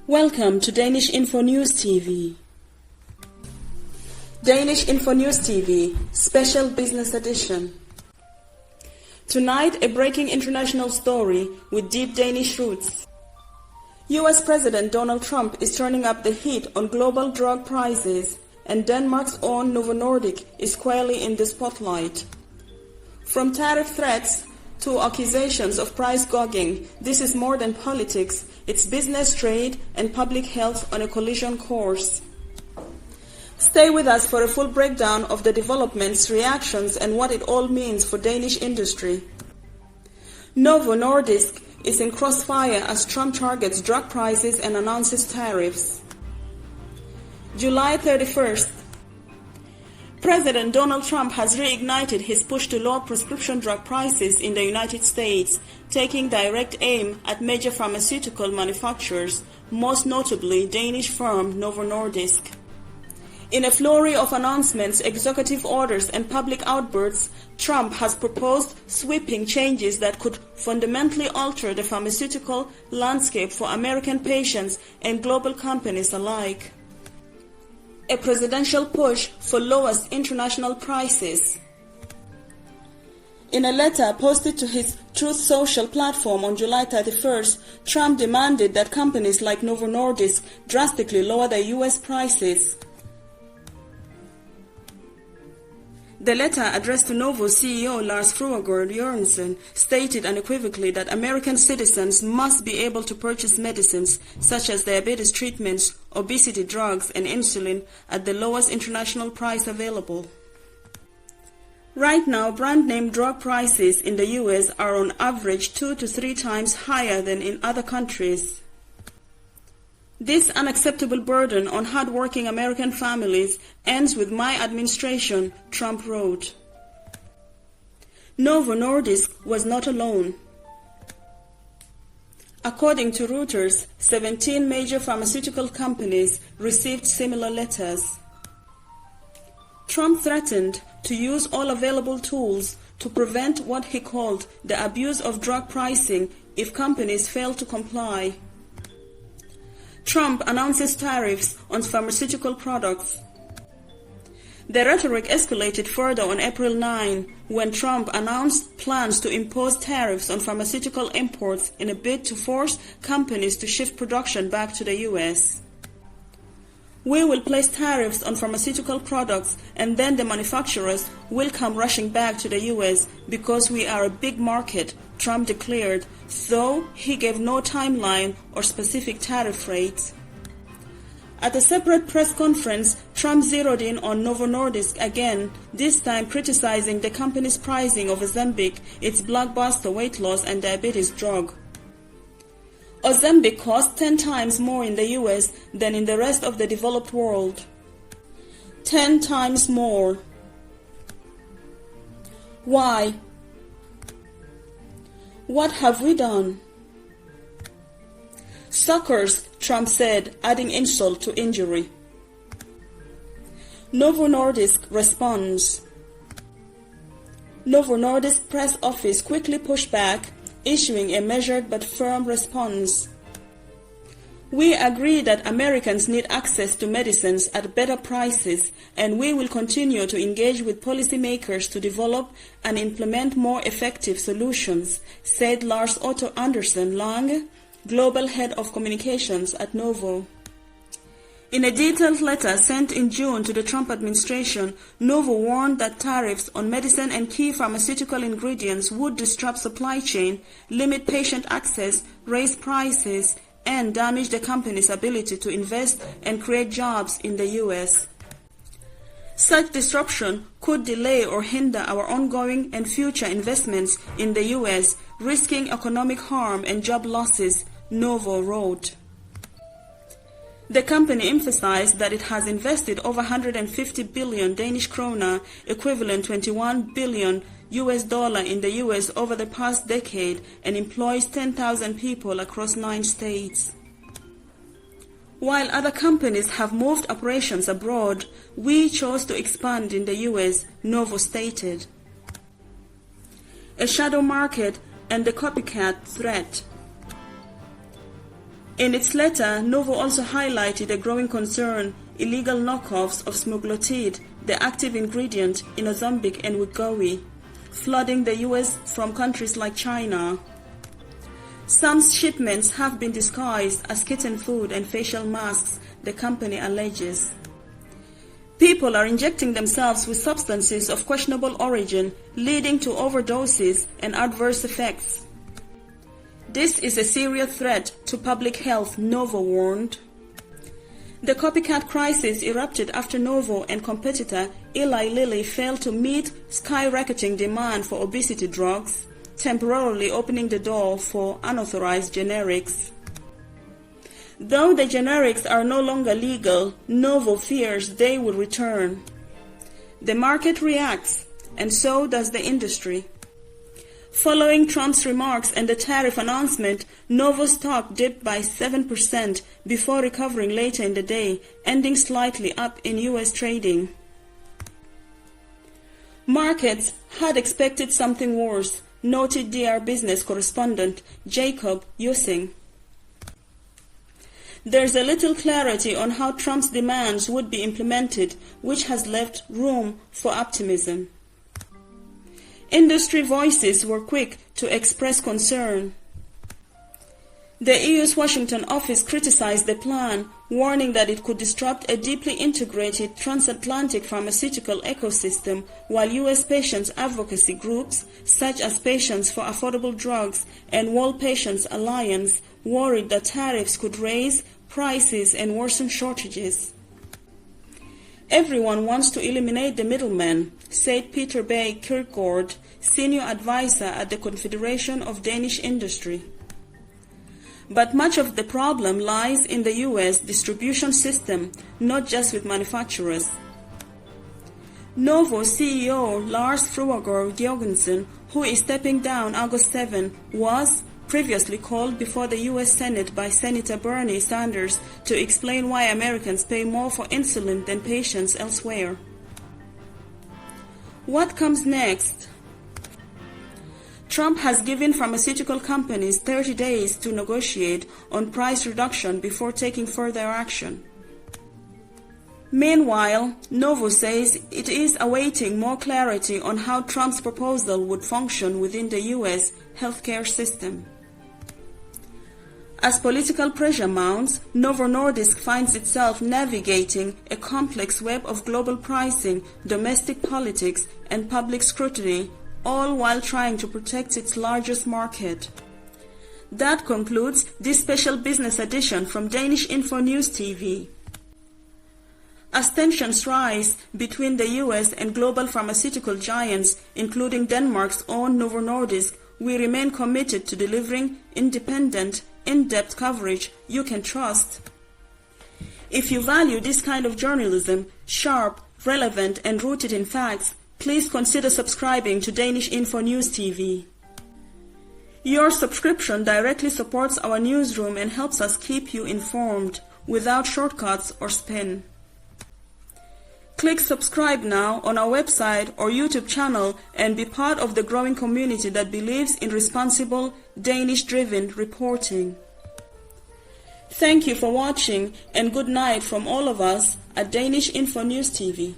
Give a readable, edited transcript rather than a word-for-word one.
Welcome to Danish-InfoNews TV. Danish-InfoNews TV, Special Business Edition. Tonight, a breaking international story with deep Danish roots. US President Donald Trump is turning up the heat on global drug prices, and Denmark's own Novo Nordisk is squarely in the spotlight. From tariff threats to accusations of price gouging, this is more than politics. It's business, trade, and public health on a collision course. Stay with us for a full breakdown of the developments, reactions, and what it all means for Danish industry. Novo Nordisk is in crossfire as Trump targets drug prices and announces tariffs. July 31st. President Donald Trump has reignited his push to lower prescription drug prices in the United States, taking direct aim at major pharmaceutical manufacturers, most notably Danish firm Novo Nordisk. In a flurry of announcements, executive orders, and public outbursts, Trump has proposed sweeping changes that could fundamentally alter the pharmaceutical landscape for American patients and global companies alike. A presidential push for lowest international prices. In a letter posted to his Truth Social platform on July 31st, Trump demanded that companies like Novo Nordisk drastically lower their U.S. prices. The letter, addressed to Novo CEO Lars Fruergaard Jørgensen, stated unequivocally that American citizens must be able to purchase medicines such as diabetes treatments, obesity drugs, and insulin at the lowest international price available. Right now, brand-name drug prices in the U.S. are on average 2 to 3 times higher than in other countries. This unacceptable burden on hard-working American families ends with my administration, Trump wrote. Novo Nordisk was not alone. According to Reuters, 17 major pharmaceutical companies received similar letters. Trump threatened to use all available tools to prevent what he called the abuse of drug pricing if companies fail to comply. Trump announces tariffs on pharmaceutical products. The rhetoric escalated further on April 9 when Trump announced plans to impose tariffs on pharmaceutical imports in a bid to force companies to shift production back to the U.S. We will place tariffs on pharmaceutical products, and then the manufacturers will come rushing back to the U.S. because we are a big market, Trump declared, though he gave no timeline or specific tariff rates. At a separate press conference, Trump zeroed in on Novo Nordisk again, this time criticizing the company's pricing of Ozempic, its blockbuster weight loss and diabetes drug. Ozempic costs 10 times more in the US than in the rest of the developed world. 10 times more. Why? What have we done? Suckers, Trump said, adding insult to injury. Novo Nordisk responds. Novo Nordisk press office quickly pushed back, issuing a measured but firm response. We agree that Americans need access to medicines at better prices, and we will continue to engage with policymakers to develop and implement more effective solutions, said Lars Otto Andersen Lange, Global Head of Communications at Novo. In a detailed letter sent in June to the Trump administration, Novo warned that tariffs on medicine and key pharmaceutical ingredients would disrupt supply chain, limit patient access, raise prices, and damage the company's ability to invest and create jobs in the U.S. Such disruption could delay or hinder our ongoing and future investments in the U.S., risking economic harm and job losses, Novo wrote. The company emphasized that it has invested over 150 billion Danish krona, equivalent 21 billion US dollar in the US over the past decade, and employs 10,000 people across 9 states. While other companies have moved operations abroad, we chose to expand in the US, Novo stated. A shadow market and the copycat threat. In its letter, Novo also highlighted a growing concern: illegal knockoffs of smuglotide, the active ingredient in Ozempic and Wegovy, flooding the US from countries like China. Some shipments have been disguised as kitten food and facial masks, the company alleges. People are injecting themselves with substances of questionable origin, leading to overdoses and adverse effects. This is a serious threat to public health, Novo warned. The copycat crisis erupted after Novo and competitor Eli Lilly failed to meet skyrocketing demand for obesity drugs, temporarily opening the door for unauthorized generics. Though the generics are no longer legal, Novo fears they will return. The market reacts, and so does the industry. Following Trump's remarks and the tariff announcement, Novo stock dipped by 7% before recovering later in the day, ending slightly up in US trading. Markets had expected something worse, noted DR business correspondent Jacob Using. There's a little clarity on how Trump's demands would be implemented, which has left room for optimism. Industry voices were quick to express concern. The EU's Washington office criticized the plan, warning that it could disrupt a deeply integrated transatlantic pharmaceutical ecosystem, while US patients' advocacy groups, such as Patients for Affordable Drugs and World Patients Alliance, worried that tariffs could raise prices and worsen shortages. Everyone wants to eliminate the middleman, said Peter Bay Kirkegaard, senior advisor at the Confederation of Danish Industry. But much of the problem lies in the US distribution system, not just with manufacturers. Novo CEO Lars Fruergaard Jørgensen, who is stepping down August 7, was previously called before the US Senate by Senator Bernie Sanders to explain why Americans pay more for insulin than patients elsewhere. What comes next? Trump has given pharmaceutical companies 30 days to negotiate on price reduction before taking further action. Meanwhile, Novo says it is awaiting more clarity on how Trump's proposal would function within the US healthcare system. As political pressure mounts, Novo Nordisk finds itself navigating a complex web of global pricing, domestic politics, and public scrutiny, all while trying to protect its largest market. That concludes this special business edition from Danish-InfoNews TV. As tensions rise between the US and global pharmaceutical giants, including Denmark's own Novo Nordisk, we remain committed to delivering independent, in-depth coverage you can trust. If you value this kind of journalism, sharp, relevant, and rooted in facts, please consider subscribing to Danish-InfoNews TV. Your subscription directly supports our newsroom and helps us keep you informed, without shortcuts or spin. Click subscribe now on our website or YouTube channel and be part of the growing community that believes in responsible, Danish-driven reporting. Thank you for watching, and good night from all of us at Danish-InfoNews TV.